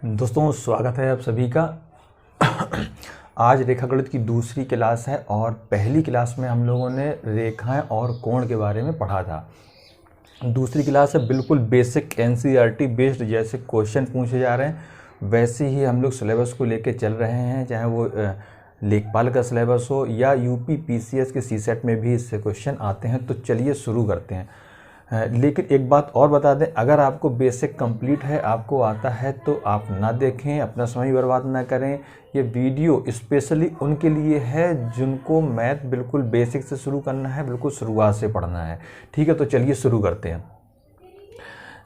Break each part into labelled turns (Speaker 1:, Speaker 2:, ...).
Speaker 1: दोस्तों स्वागत है आप सभी का। आज रेखागणित की दूसरी क्लास है और पहली क्लास में हम लोगों ने रेखाएं और कोण के बारे में पढ़ा था। दूसरी क्लास है बिल्कुल बेसिक एनसीईआरटी बेस्ड, जैसे क्वेश्चन पूछे जा रहे हैं वैसे ही हम लोग सिलेबस को लेके चल रहे हैं, चाहे वो लेखपाल का सिलेबस हो या यूपी पीसीएस के सीसेट में भी इससे क्वेश्चन आते हैं। तो चलिए शुरू करते हैं। लेकिन एक बात और बता दें, अगर आपको बेसिक कंप्लीट है, आपको आता है, तो आप ना देखें, अपना समय बर्बाद ना करें। ये वीडियो स्पेशली उनके लिए है जिनको मैथ बिल्कुल बेसिक से शुरू करना है, बिल्कुल शुरुआत से पढ़ना है। ठीक है, तो चलिए शुरू करते हैं।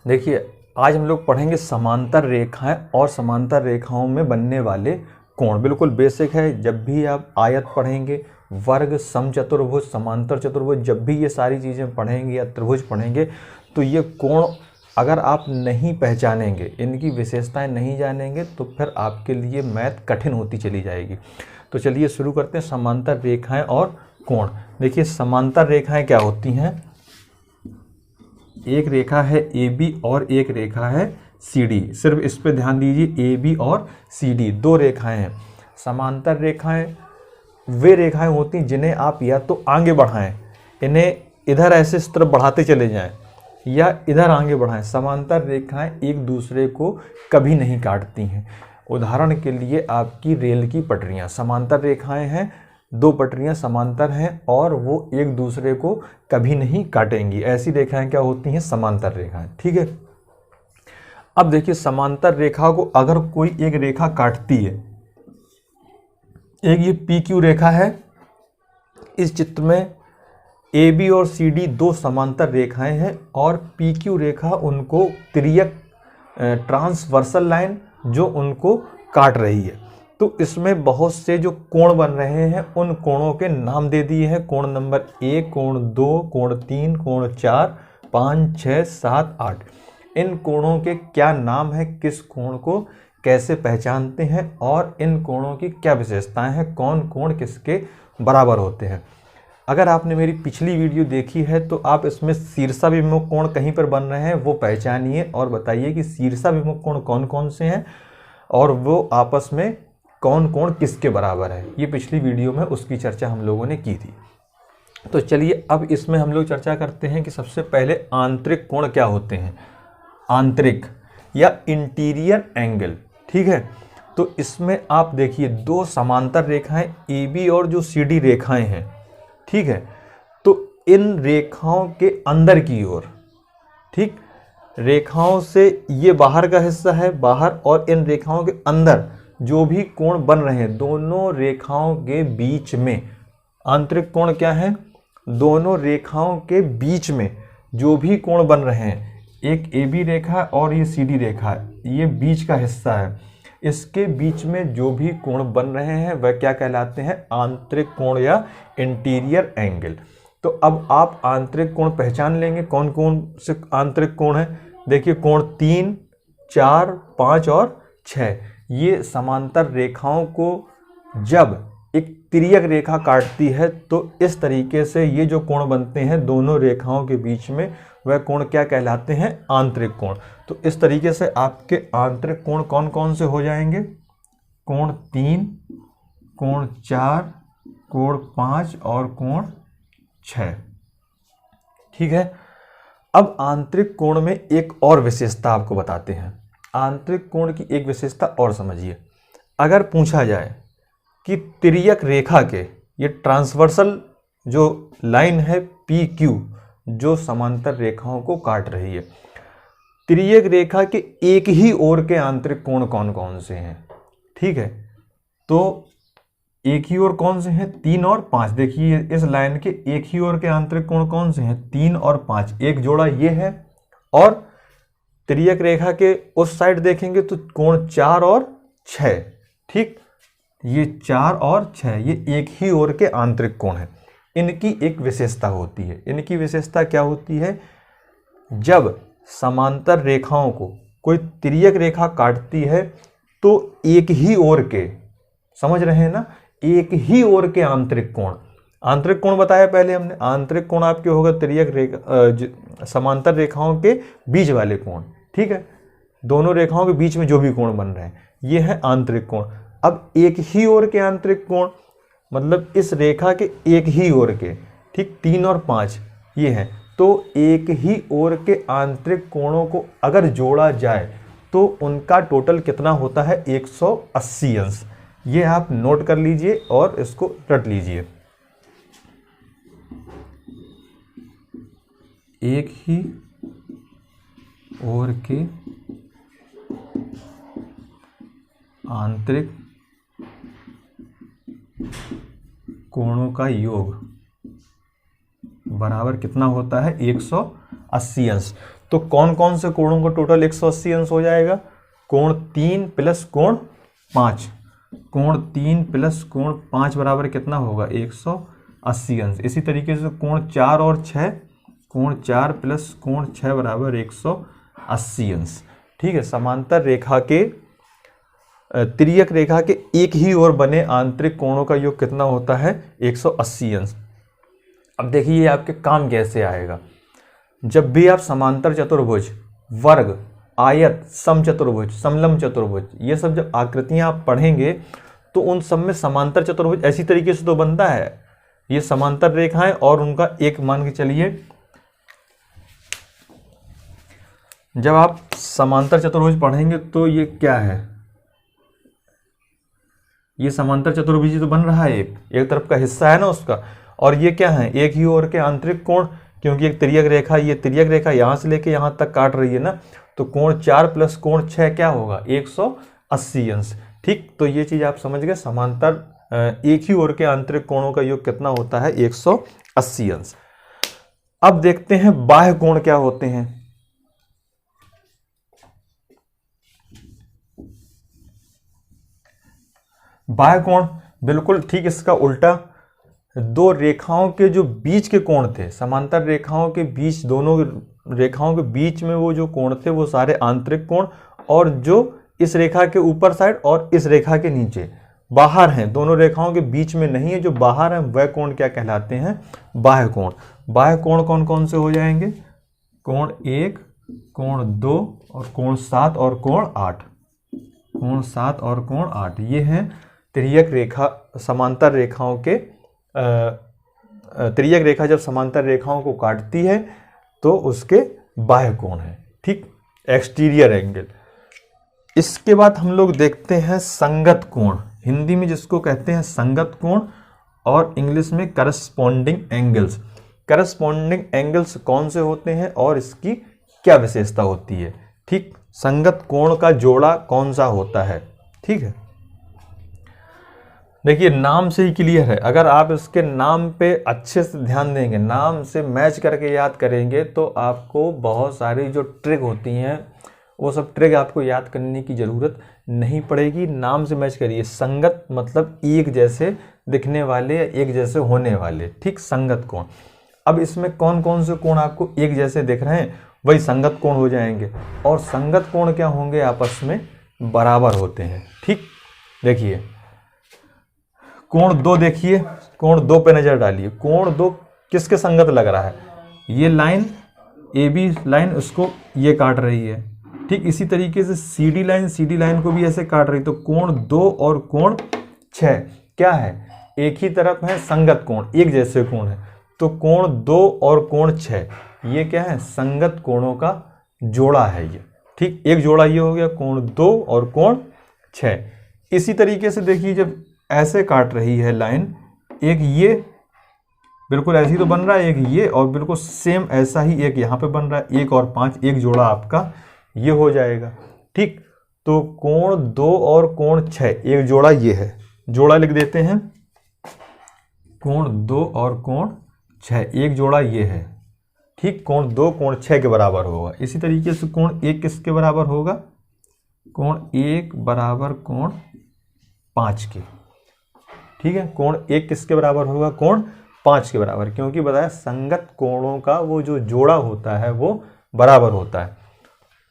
Speaker 1: देखिए, आज हम लोग पढ़ेंगे समांतर रेखाएं और समांतर रेखाओं में बनने वाले कोण। बिल्कुल बेसिक है। जब भी आप आयत पढ़ेंगे, वर्ग, समचतुर्भुज, समांतर चतुर्भुज, जब भी ये सारी चीज़ें पढ़ेंगे या त्रिभुज पढ़ेंगे तो ये कोण अगर आप नहीं पहचानेंगे, इनकी विशेषताएं नहीं जानेंगे, तो फिर आपके लिए मैथ कठिन होती चली जाएगी। तो चलिए शुरू करते हैं। समांतर रेखाएं और कोण। देखिए, समांतर रेखाएं क्या होती हैं? एक रेखा है AB और एक रेखा है CD। सिर्फ इस पे ध्यान दीजिए, AB और CD दो रेखाएं हैं। समांतर रेखाएं वे रेखाएं होती हैं जिन्हें आप या तो आगे बढ़ाएं, इन्हें इधर ऐसे इस तरफ बढ़ाते चले जाएं, या इधर आगे बढ़ाएं। समांतर रेखाएं एक दूसरे को कभी नहीं काटती हैं। उदाहरण के लिए आपकी रेल की पटरियां समांतर रेखाएं हैं, दो पटरियां समांतर हैं और वो एक दूसरे को कभी नहीं काटेंगी। ऐसी रेखाएं क्या होती हैं? समांतर रेखाएं। ठीक है, अब देखिए, समांतर रेखा को अगर कोई एक रेखा काटती है, एक ये PQ रेखा है, इस चित्र में AB और CD दो समांतर रेखाएं हैं और PQ रेखा उनको तिर्यक ट्रांसवर्सल लाइन जो उनको काट रही है। तो इसमें बहुत से जो कोण बन रहे हैं उन कोणों के नाम दे दिए हैं। कोण नंबर 1, कोण 2, कोण 3, कोण 4, 5, 6, 7, 8। इन कोणों के क्या नाम है, किस कोण को कैसे पहचानते हैं और इन कोणों की क्या विशेषताएं हैं, कौन कोण किसके बराबर होते हैं। अगर आपने मेरी पिछली वीडियो देखी है तो आप इसमें शीर्षाभिमुख कोण कहीं पर बन रहे हैं वो पहचानिए और बताइए कि शीर्षाभिमुख कोण कौन कौन से हैं और वो आपस में कौन कोण किसके बराबर है। ये पिछली वीडियो में उसकी चर्चा हम लोगों ने की थी। तो चलिए अब इसमें हम लोग चर्चा करते हैं कि सबसे पहले आंतरिक कोण क्या होते हैं। आंतरिक या इंटीरियर एंगल। ठीक है, तो इसमें आप देखिए दो समांतर रेखाएं AB और जो CD रेखाएं हैं, ठीक है, तो इन रेखाओं के अंदर की ओर, ठीक, रेखाओं से ये बाहर का हिस्सा है बाहर, और इन रेखाओं के अंदर जो भी कोण बन रहे हैं दोनों रेखाओं के बीच में आंतरिक कोण क्या है? दोनों रेखाओं के बीच में जो भी कोण बन रहे हैं, एक AB रेखा और ये CD रेखा, ये बीच का हिस्सा है, इसके बीच में जो भी कोण बन रहे हैं वह क्या कहलाते हैं? आंतरिक कोण या इंटीरियर एंगल। तो अब आप आंतरिक कोण पहचान लेंगे कौन कौन से आंतरिक कोण है। देखिए, कोण 3, 4, 5 और 6, ये समांतर रेखाओं को जब एक तिर्यक रेखा काटती है तो इस तरीके से ये जो कोण बनते हैं दोनों रेखाओं के बीच में, वह कोण क्या कहलाते हैं? आंतरिक कोण। तो इस तरीके से आपके आंतरिक कोण कौन कौन से हो जाएंगे? कोण 3, कोण 4, कोण 5 और कोण 6। ठीक है, अब आंतरिक कोण में एक और विशेषता आपको बताते हैं। आंतरिक कोण की एक विशेषता और समझिए। अगर पूछा जाए कि तिर्यक रेखा के, ये ट्रांसवर्सल जो लाइन है PQ जो समांतर रेखाओं को काट रही है, तिर्यक रेखा के एक ही ओर के आंतरिक कोण कौन कौन से हैं? ठीक है, तो एक ही ओर कौन से हैं? 3 और 5। देखिए, इस लाइन के एक ही ओर के आंतरिक कोण कौन से हैं? 3 और 5। एक जोड़ा ये है, और तिर्यक रेखा के उस साइड देखेंगे तो कोण 4 और 6। ठीक, ये 4 और 6 ये एक ही ओर के आंतरिक कोण हैं। इनकी एक विशेषता होती है। इनकी विशेषता क्या होती है? जब समांतर रेखाओं को कोई तिर्यक रेखा काटती है तो एक ही ओर के, समझ रहे हैं ना, एक ही ओर के आंतरिक कोण। आंतरिक कोण बताया पहले हमने, आंतरिक कोण आपके होगा तिर्यक रेखा समांतर रेखाओं के बीच वाले कोण। ठीक है, दोनों रेखाओं के बीच में जो भी कोण बन रहे हैं ये है आंतरिक कोण। अब एक ही ओर के आंतरिक कोण मतलब इस रेखा के एक ही ओर के, ठीक, 3 और 5 ये हैं, तो एक ही ओर के आंतरिक कोणों को अगर जोड़ा जाए तो उनका टोटल कितना होता है 180 अंश। ये आप नोट कर लीजिए और इसको रट लीजिए। एक ही ओर के आंतरिक कोणों का योग बराबर कितना होता है 180 अंश। तो कौन कौन से कोणों का टोटल 180 अंश हो जाएगा? कोण 3 प्लस कोण 5, कोण 3 प्लस कोण 5 बराबर कितना होगा 180 अंश। इसी तरीके से कोण 4 और 6, कोण 4 प्लस कोण 6 बराबर 180 अंश। ठीक है, समांतर रेखा के तिर्यक रेखा के एक ही ओर बने आंतरिक कोणों का योग कितना होता है 180 अंश। अब देखिए ये आपके काम कैसे आएगा। जब भी आप समांतर चतुर्भुज, वर्ग, आयत, समचतुर्भुज, समलंब चतुर्भुज, ये सब जब आकृतियां आप पढ़ेंगे तो उन सब में समांतर चतुर्भुज ऐसी तरीके से तो बनता है। ये समांतर रेखाएं और उनका एक मान के चलिए, जब आप समांतर चतुर्भुज पढ़ेंगे तो ये क्या है, ये समांतर चतुर्भुज तो बन रहा है, एक तरफ का हिस्सा है ना उसका, और ये क्या है एक ही ओर के आंतरिक कोण, क्योंकि एक तिर्यक रेखा, ये तिर्यक रेखा यहां से लेके यहां तक काट रही है ना, तो कोण 4 प्लस कोण 6 क्या होगा 180 अंश। ठीक, तो ये चीज आप समझ गए, समांतर एक ही ओर के आंतरिक कोणों का योग कितना होता है 180 अंश। अब देखते हैं बाह्य कोण क्या होते हैं। बाह्य कोण बिल्कुल ठीक इसका उल्टा, दो रेखाओं के जो बीच के कोण थे, समांतर रेखाओं के बीच, दोनों रेखाओं के बीच में वो जो कोण थे वो सारे आंतरिक कोण, और जो इस रेखा के ऊपर साइड और इस रेखा के नीचे बाहर हैं, दोनों रेखाओं के बीच में नहीं है, जो बाहर हैं वह कोण क्या कहलाते हैं बाह्य कोण। बाह्य कोण कौन कौन से हो जाएंगे? कोण 1, कोण 2 और कोण 7 और कोण 8, कोण 7 और कोण 8 ये हैं तिर्यक रेखा, समांतर रेखाओं के तिर्यक रेखा जब समांतर रेखाओं को काटती है तो उसके बाह्य कोण है। ठीक, एक्सटीरियर एंगल। इसके बाद हम लोग देखते हैं संगत कोण, हिंदी में जिसको कहते हैं संगत कोण और इंग्लिश में करस्पॉन्डिंग एंगल्स। करस्पॉन्डिंग एंगल्स कौन से होते हैं और इसकी क्या विशेषता होती है? ठीक, संगत कोण का जोड़ा कौन सा होता है? ठीक है, देखिए नाम से ही क्लियर है, अगर आप इसके नाम पे अच्छे से ध्यान देंगे, नाम से मैच करके याद करेंगे तो आपको बहुत सारी जो ट्रिक होती हैं वो सब ट्रिक आपको याद करने की ज़रूरत नहीं पड़ेगी। नाम से मैच करिए। संगत मतलब एक जैसे दिखने वाले, एक जैसे होने वाले। ठीक, संगत कोण। अब इसमें कौन कौन से कोण आपको एक जैसे दिख रहे हैं वही संगत कोण हो जाएंगे, और संगत कोण क्या होंगे? आपस में बराबर होते हैं। ठीक, देखिए कोण 2 देखिए, कोण 2 पे नजर डालिए। कोण 2 किसके संगत लग रहा है? ये लाइन AB लाइन उसको ये काट रही है। ठीक, इसी तरीके से CD लाइन को भी ऐसे काट रही है। तो कोण 2 और कोण 6 क्या है? एक ही तरफ है, संगत कोण, एक जैसे कोण है। तो कोण 2 और कोण 6 ये क्या है? संगत कोणों का जोड़ा है ये। ठीक, एक जोड़ा ये हो गया कोण 2 और कोण 6। इसी तरीके से देखिए जब ऐसे काट रही है लाइन, एक ये बिल्कुल ऐसी तो बन रहा है, एक ये, और बिल्कुल सेम ऐसा ही एक यहाँ पे बन रहा है, 1 और 5, एक जोड़ा आपका ये हो जाएगा। ठीक, तो कोण 2 और कोण 6 एक जोड़ा ये है, जोड़ा लिख देते हैं। कोण 2 और कोण 6 एक जोड़ा ये है। ठीक, कोण 2 कोण 6 के बराबर होगा। इसी तरीके से कोण 1 किसके बराबर होगा? कोण 1 बराबर कोण 5 के। ठीक है, कोण 1 किसके बराबर होगा? कोण 5 के बराबर, क्योंकि बताया संगत कोणों का वो जो जोड़ा होता है वो बराबर होता है।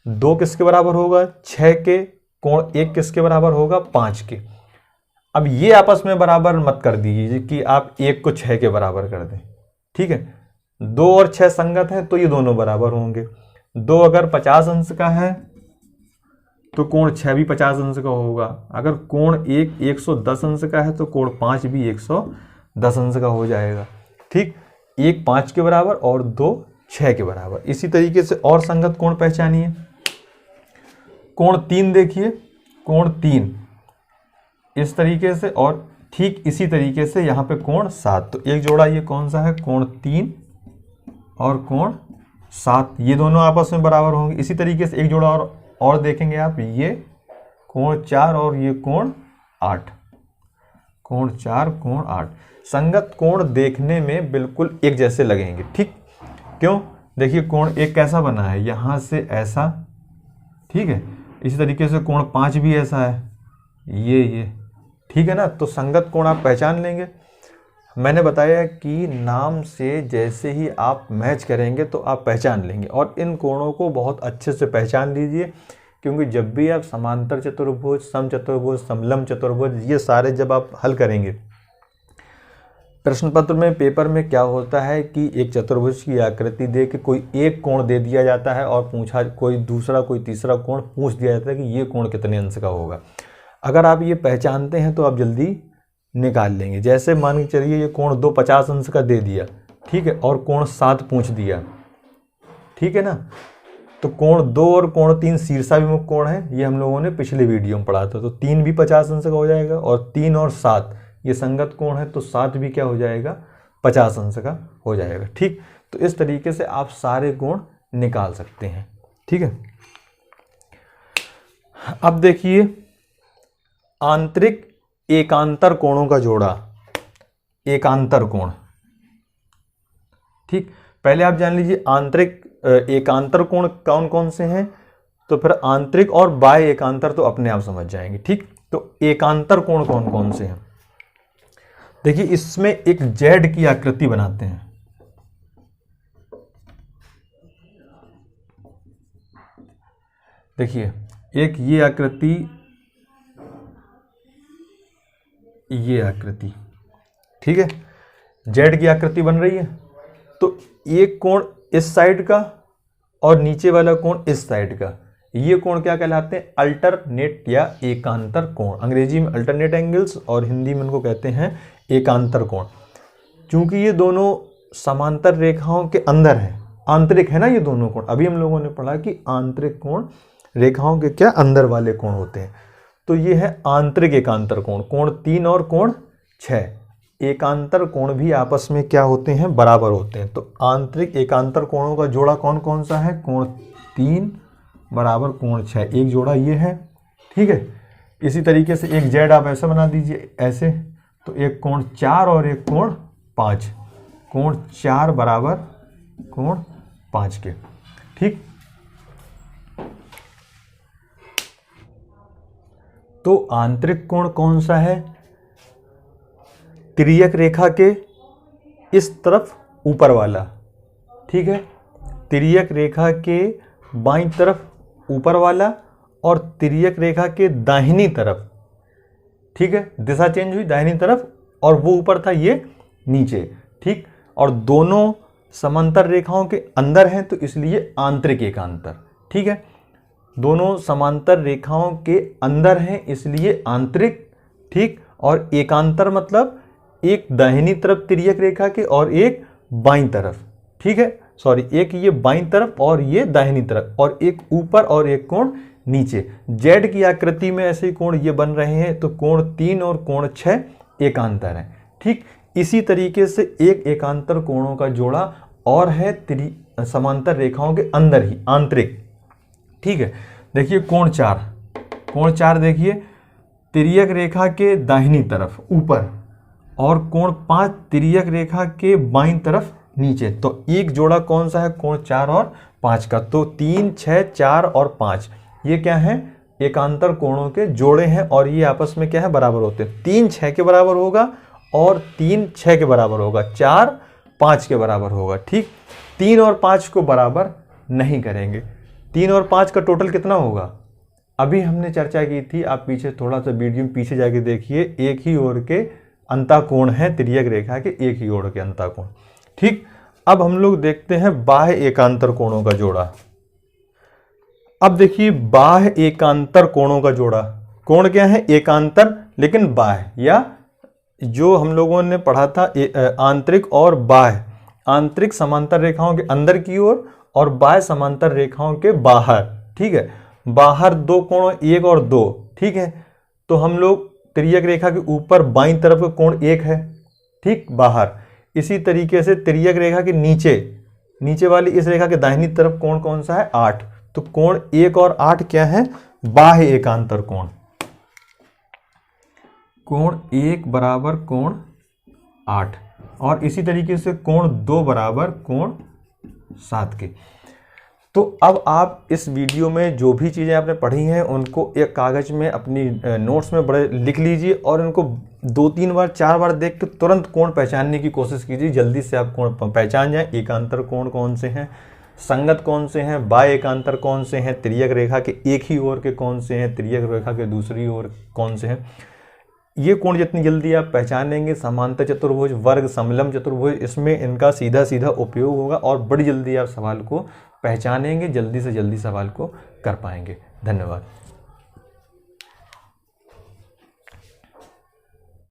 Speaker 1: 2 किसके बराबर होगा? 6 के। कोण 1 किसके बराबर होगा? 5 के। अब ये आपस में बराबर मत कर दीजिए कि आप 1 को 6 के बराबर कर दें। ठीक है, 2 और 6 संगत है तो ये दोनों बराबर होंगे। 2 अगर 50 अंश का है तो कोण 6 भी 50 अंश का होगा। अगर कोण 1 110 अंश का है तो कोण 5 भी 110 अंश का हो जाएगा। ठीक, 1 5 के बराबर और 2 6 के बराबर। इसी तरीके से और संगत कोण पहचानिए। कोण 3 देखिए, कोण 3 इस तरीके से, और ठीक इसी तरीके से यहाँ पे कोण 7। तो एक जोड़ा ये कौन सा है, कोण 3 और कोण 7, ये दोनों आपस में बराबर होंगे। इसी तरीके से एक जोड़ा और देखेंगे आप, ये कोण 4 और ये कोण 8, कोण 4 कोण 8। संगत कोण देखने में बिल्कुल एक जैसे लगेंगे। ठीक, क्यों? देखिए कोण 1 कैसा बना है, यहाँ से ऐसा, ठीक है। इसी तरीके से कोण 5 भी ऐसा है, ये, ठीक है ना। तो संगत कोण आप पहचान लेंगे। मैंने बताया कि नाम से जैसे ही आप मैच करेंगे तो आप पहचान लेंगे, और इन कोणों को बहुत अच्छे से पहचान लीजिए, क्योंकि जब भी आप समांतर चतुर्भुज, समचतुर्भुज, समलंब चतुर्भुज, ये सारे जब आप हल करेंगे, प्रश्न पत्र में, पेपर में क्या होता है कि एक चतुर्भुज की आकृति दे के कोई एक कोण दे दिया जाता है और पूछा कोई दूसरा, कोई तीसरा कोण पूछ दिया जाता है कि ये कोण कितने अंश का होगा। अगर आप ये पहचानते हैं तो आप जल्दी निकाल लेंगे। जैसे मान के चलिए ये कोण 2 50 अंश का दे दिया, ठीक है, और कोण 7 पूछ दिया, ठीक है ना। तो कोण 2 और कोण 3 शीर्षाभिमुख कोण है, ये हम लोगों ने पिछले वीडियो में पढ़ा था। तो 3 भी 50 अंश का हो जाएगा, और 3 और 7 ये संगत कोण है, तो 7 भी क्या हो जाएगा, 50 अंश का हो जाएगा। ठीक, तो इस तरीके से आप सारे कोण निकाल सकते हैं। ठीक है, अब देखिए आंतरिक एकांतर कोणों का जोड़ा, एकांतर कोण। ठीक, पहले आप जान लीजिए आंतरिक एकांतर कोण कौन कौन से हैं, तो फिर आंतरिक और बाह्य एकांतर तो अपने आप समझ जाएंगे। ठीक, तो एकांतर कोण कौन कौन से हैं, देखिए इसमें एक जेड की आकृति बनाते हैं। देखिए एक ये आकृति, ये आकृति, ठीक है, जेड की आकृति बन रही है। तो एक कोण इस साइड का और नीचे वाला कोण इस साइड का, ये कोण क्या कहलाते हैं, अल्टरनेट या एकांतर कोण। अंग्रेजी में अल्टरनेट एंगल्स और हिंदी में उनको कहते हैं एकांतर कोण। क्योंकि ये दोनों समांतर रेखाओं के अंदर है, आंतरिक है ना ये दोनों कोण। अभी हम लोगों ने पढ़ा कि आंतरिक कोण रेखाओं के क्या अंदर वाले कोण होते हैं। तो ये है आंतरिक एकांतर कोण, कोण 3 और कोण 6। एकांतर कोण भी आपस में क्या होते हैं, बराबर होते हैं। तो आंतरिक एकांतर कोणों का जोड़ा कौन कौन सा है, कोण 3 बराबर कोण 6, एक जोड़ा ये है। ठीक है, इसी तरीके से एक जेड आप ऐसा बना दीजिए, ऐसे, तो एक कोण 4 और एक कोण 5, कोण 4 बराबर कोण 5 के। ठीक, तो आंतरिक कोण कौन सा है, तिर्यक रेखा के इस तरफ ऊपर वाला। ठीक है, तिर्यक रेखा के बाईं तरफ ऊपर वाला और तिर्यक रेखा के दाहिनी तरफ। ठीक है, दिशा चेंज हुई दाहिनी तरफ, और वो ऊपर था, ये नीचे। ठीक, और दोनों समांतर रेखाओं के अंदर हैं, तो इसलिए आंतरिक एकांतर। ठीक है, दोनों समांतर रेखाओं के अंदर हैं इसलिए आंतरिक। ठीक, और एकांतर मतलब एक दाहिनी तरफ तिर्यक रेखा के और एक बाईं तरफ। ठीक है, सॉरी, एक ये बाईं तरफ और ये दाहिनी तरफ, और एक ऊपर और एक कोण नीचे। जेड की आकृति में ऐसे कोण ये बन रहे हैं, तो कोण 3 और कोण 6 एकांतर हैं। ठीक, इसी तरीके से एक एकांतर कोणों का जोड़ा और है समांतर रेखाओं के अंदर ही, आंतरिक। ठीक है, देखिए कोण 4, कोण 4 देखिए तिर्यक रेखा के दाहिनी तरफ ऊपर, और कोण 5 तिर्यक रेखा के बाईं तरफ नीचे। तो एक जोड़ा कौन सा है, कोण 4 और 5 का। तो 3 6 4 और 5 ये क्या है, एकांतर कोणों के जोड़े हैं, और ये आपस में क्या है, बराबर होते हैं। 3 6 के बराबर होगा और 3 6 के बराबर होगा, 4 5 के बराबर होगा। ठीक, 3 और 5 को बराबर नहीं करेंगे। 3 और 5 का टोटल कितना होगा, अभी हमने चर्चा की थी, आप पीछे थोड़ा सा वीडियो पीछे जाके देखिए। एक ही ओर के अंताकोण है तिर्यक रेखा के, एक ही ओर के अंताकोण। ठीक, अब हम लोग देखते हैं बाह्य एकांतर कोणों का जोड़ा। अब देखिए बाह्य एकांतर कोणों का जोड़ा। कोण क्या है? एकांतर, लेकिन बाह्य, या जो हम लोगों ने पढ़ा था आंतरिक और बाह्य। आंतरिक समांतर रेखाओं के अंदर की ओर और बाह्य समांतर रेखाओं के बाहर। ठीक है, बाहर दो कोण 1 और 2। ठीक है, तो हम लोग तिर्यक रेखा के ऊपर बाईं तरफ का कोण 1 है, ठीक, बाहर। इसी तरीके से तिर्यक रेखा के नीचे वाली इस रेखा के दाहिनी तरफ कोण कौन सा है? 8। तो कोण 1 और 8 क्या है? बाह्य एकांतर कोण। कोण 1 बराबर कोण 8, और इसी तरीके से कोण 2 बराबर कोण 7 के। तो अब आप इस वीडियो में जो भी चीज़ें आपने पढ़ी हैं उनको एक कागज़ में अपनी नोट्स में बड़े लिख लीजिए, और इनको 2-3 बार 4 बार देख के तुरंत कोण पहचानने की कोशिश कीजिए। जल्दी से आप कोण पहचान जाएं। एकांतर कोण कौन से हैं, संगत कौन से हैं, बाह्य एकांतर कौन से हैं, तिर्यक रेखा के एक ही ओर के कौन से हैं, तिर्यक रेखा के दूसरी ओर कौन से हैं। ये कोण जितनी जल्दी आप पहचानेंगे, समांतर चतुर्भुज, वर्ग, समलंब चतुर्भुज, इसमें इनका सीधा सीधा उपयोग होगा और बड़ी जल्दी आप सवाल को पहचानेंगे, जल्दी से जल्दी सवाल को कर पाएंगे। धन्यवाद।